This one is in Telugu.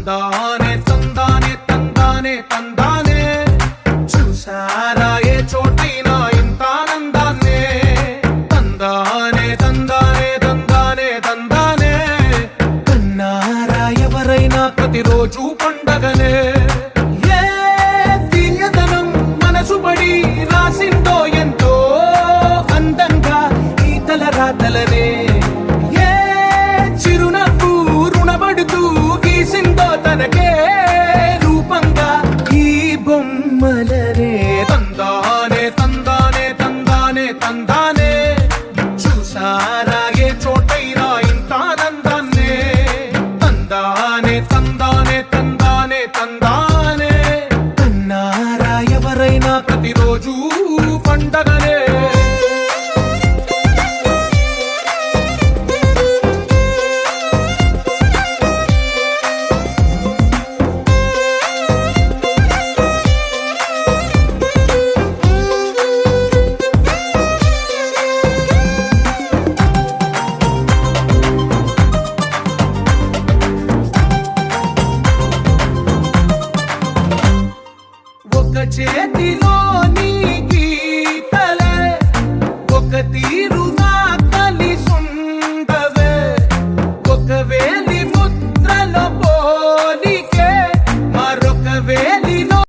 తందానే తందానే తందానే తందానే చూసారా ఏ చోటైనా ఇంత ఆనందాన్నే తందానే తందానే తందానే తందానే కన్నారా ఎవరైనా ప్రతిరోజు పండగనే ఏ తీయదనం మనసు పడి రాసిందో ఎంతో అందంగా ఈ తలరాతలనే ఏ చిరునవ్వు రుణపడుతూ గీసిందో తనకే రూపంగా ఈ బొమ్మలనే తందానే తందానే తందానే తందానే చూసారా ఏ చోటైనా ఇంత ఆనందాన్నే తందానే తందానే తందానే తందానే కన్నారా ఎవరైనా ప్రతిరోజు పండగనే ఒక చేతిలో నీ